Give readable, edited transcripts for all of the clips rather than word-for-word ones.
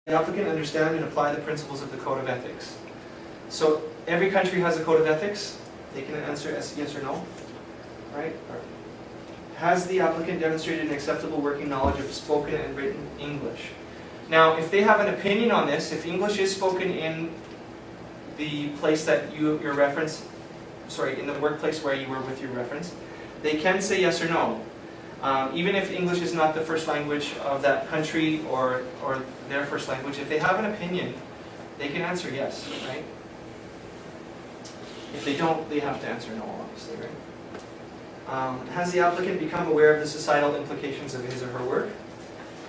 The applicant understand and apply the principles of the Code of Ethics. So every country has a Code of Ethics. They can answer yes or no, right? Has the applicant demonstrated an acceptable working knowledge of spoken and written English? Now, if they have an opinion on this, if English is spoken in the place that your reference, sorry, in the workplace where you were with your reference, they can say yes or no. Even if English is not the first language of that country or their first language, if they have an opinion, they can answer yes, right? If they don't, they have to answer no, obviously, right? Has the applicant become aware of the societal implications of his or her work?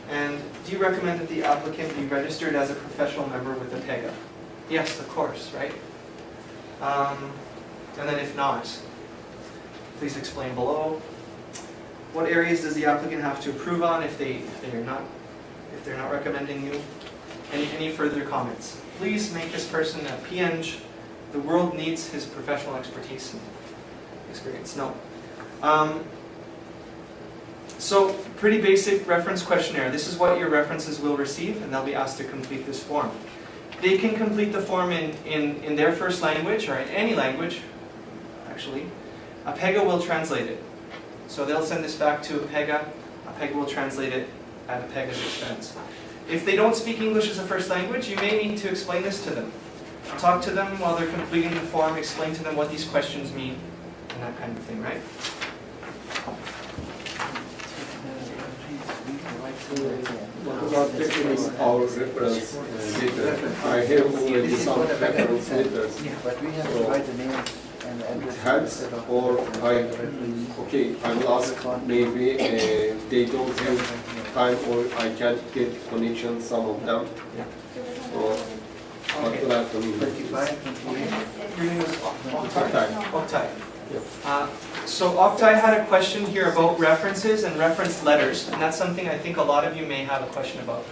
And do you recommend that the applicant be registered as a professional member with APEGGA? Yes, of course, right? And then if not, please explain below. What areas does the applicant have to approve on if they're not recommending you? Any further comments? Please make this person a PNG. The world needs his professional expertise and experience. No. So, pretty basic reference questionnaire. This is what your references will receive, and they'll be asked to complete this form. They can complete the form in their first language, or in any language, actually. APEGGA will translate it. So they'll send this back to APEGGA. APEGGA will translate it at APEGGA's expense. If they don't speak English as a first language, you may need to explain this to them. Talk to them while they're completing the form, explain to them what these questions mean, and that kind of thing, right? What about taking our reference letter? I have already some reference letters. But we have to write the names and It has, or okay, I will ask maybe they don't have time, or I can't get connection, some of them. So, what will I have to do? 25, Your name is Oktay. Oktay. Yep. So Oktay had a question here about references and reference letters, and that's something I think a lot of you may have a question about.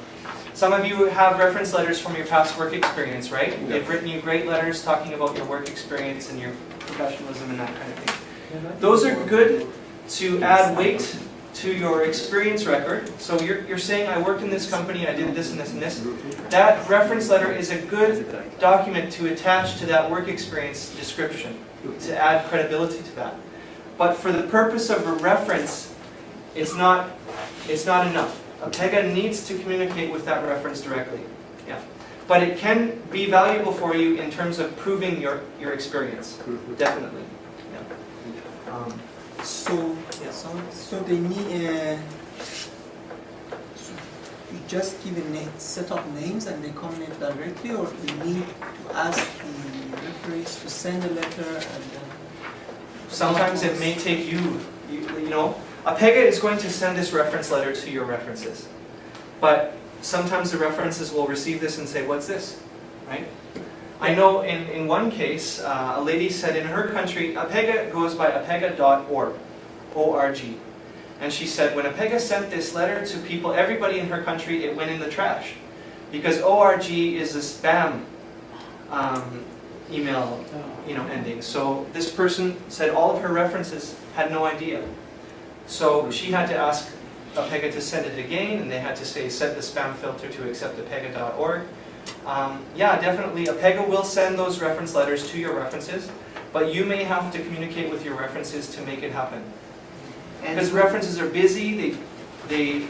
Some of you have reference letters from your past work experience, right? Yep. They've written you great letters talking about your work experience and your professionalism and that kind of thing. Those are good to add weight to your experience record. So you're saying, I worked in this company, I did this and this and this. That reference letter is a good document to attach to that work experience description, to add credibility to that. But for the purpose of a reference, it's not enough. APEGGA needs to communicate with that reference directly. Yeah. But it can be valuable for you in terms of proving your experience. Definitely. Yeah. So they need you just give a set of names and they communicate directly, or we need to ask the referees to send a letter and Sometimes it may take you know, APEGGA is going to send this reference letter to your references. But sometimes the references will receive this and say, what's this? Right? I know in one case, a lady said in her country, APEGGA goes by apegga.org, O-R-G. And she said when APEGGA sent this letter to people, everybody in her country, it went in the trash. Because O-R-G is a spam email ending. So this person said all of her references had no idea. So she had to ask APEGGA to send it again, and they had to say set the spam filter to accept apegga.org. Yeah, definitely APEGGA will send those reference letters to your references, but you may have to communicate with your references to make it happen. Because references are busy, they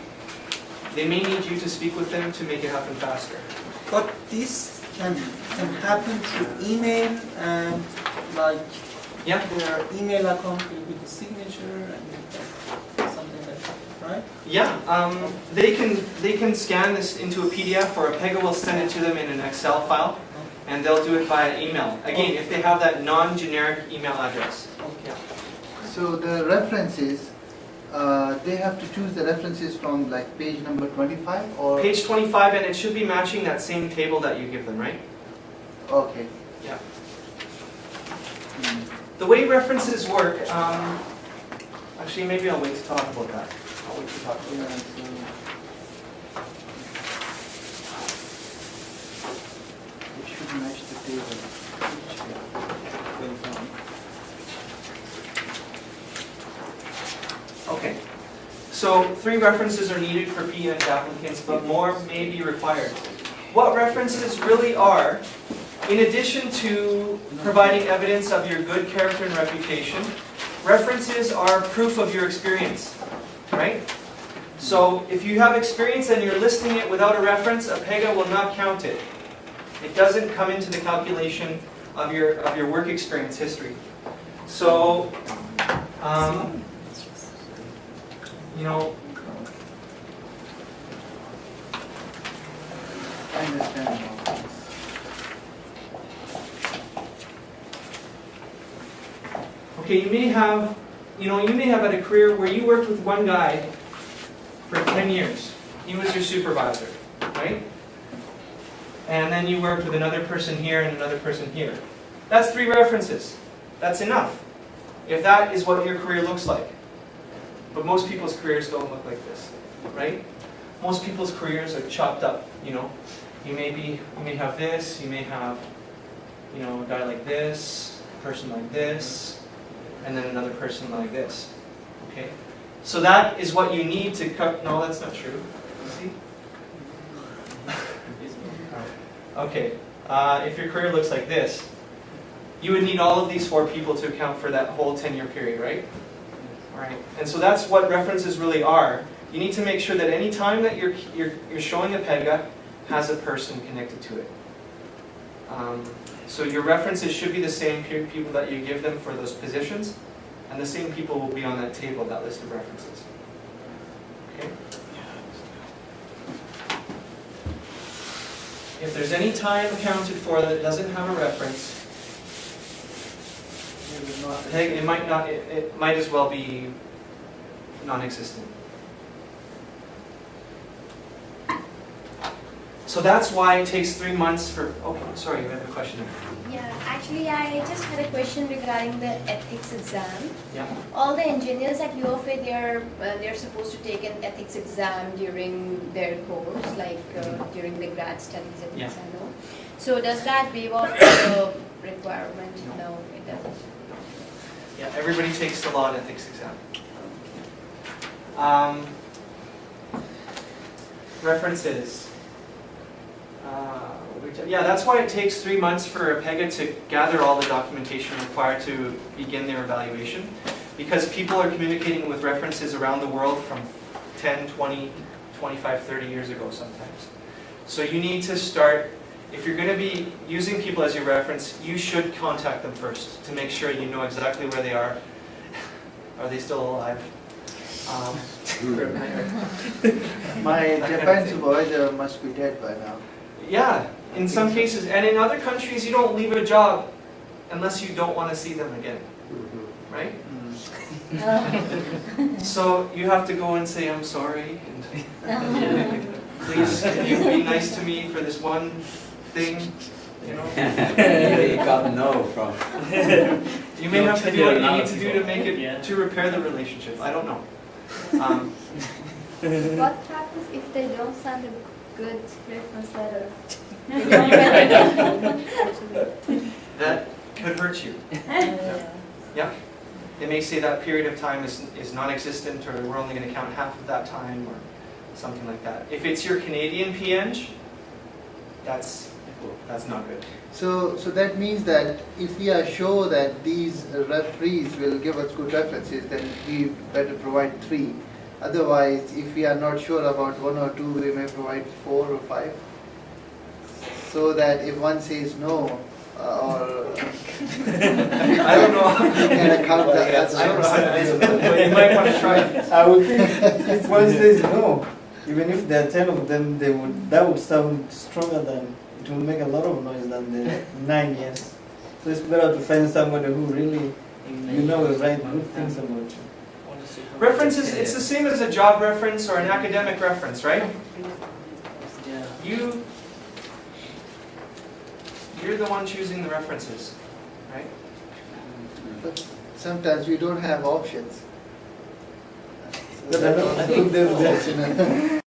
may need you to speak with them to make it happen faster. But this can happen through email and like their email account will be the signature and something like that, right? Yeah, they can scan this into a PDF, or APEGGA will send it to them in an Excel file, and they'll do it via email. Again, if they have that non-generic email address. Okay. So the references, they have to choose the references from like page number 25 or? Page 25, and it should be matching that same table that you give them, right? Okay. Yeah. The way references work, actually maybe I'll wait to talk about that. I'll wait to talk about that. It should match the table. Okay. So 3 references are needed for PN applicants, but more may be required. what references really are, in addition to providing evidence of your good character and reputation, references are proof of your experience, right? So if you have experience and you're listing it without a reference, APEGGA will not count it. It doesn't come into the calculation of your work experience history. So, you know, I understand. okay, you may have had a career where you worked with one guy for 10 years. He was your supervisor, right? And then you worked with another person here and another person here. That's 3 references. That's enough, if that is what your career looks like. But most people's careers don't look like this, right? Most people's careers are chopped up, you know. You may have this, you may have, you know, a guy like this, a person like this, and then another person like this, okay? So that is what you need to cut. No, that's not true. See? Okay, if your career looks like this, you would need all of these 4 people to account for that whole 10-year period, right? All right, and so that's what references really are. You need to make sure that any time that you're showing APEGGA has a person connected to it. So your references should be the same people that you give them for those positions, and the same people will be on that table, that list of references. Okay? If there's any time accounted for that doesn't have a reference, it might as well be non-existent. So that's why it takes 3 months for. Okay, sorry, you have a question. Yeah, actually, I just had a question regarding the ethics exam. Yeah. All the engineers at UFA, they're supposed to take an ethics exam during their course, like during the grad studies, at least I know. So does that waive off the requirement? No, it doesn't. Yeah, everybody takes the law and ethics exam. References. Yeah, that's why it takes 3 months for APEGGA to gather all the documentation required to begin their evaluation, because people are communicating with references around the world from 10, 20, 25, 30 years ago sometimes. So you need to start, if you're going to be using people as your reference, you should contact them first to make sure you know exactly where they are. Are they still alive? My Japan supervisor must be dead by now. Yeah, in some cases, and in other countries, you don't leave a job unless you don't want to see them again, right? So you have to go and say, I'm sorry, and please, can you be nice to me for this one thing, you know? You got no from. You may have to do what you need to do to make it, to repair the relationship, I don't know. What happens if they don't send a good reference letter? That could hurt you. Yeah. They may say that period of time is non-existent, or we're only going to count half of that time, or something like that. If it's your Canadian PNG, that's not good. So that means that if we are sure that these referees will give us good references, then we better provide 3. Otherwise, if we are not sure about 1 or 2, we may provide 4 or 5. So that if one says no, or I don't know. you can account that as I don't know how to answer that, but you might want to try it. I would think if one says no, even if there are 10 of them, that would sound stronger than, it will make a lot of noise than the 9 yes. So it's better to find somebody who really, you know, will write good things about you. References, it's the same as a job reference or an academic reference, right? You're the one choosing the references, right? But sometimes we don't have options. But I think there's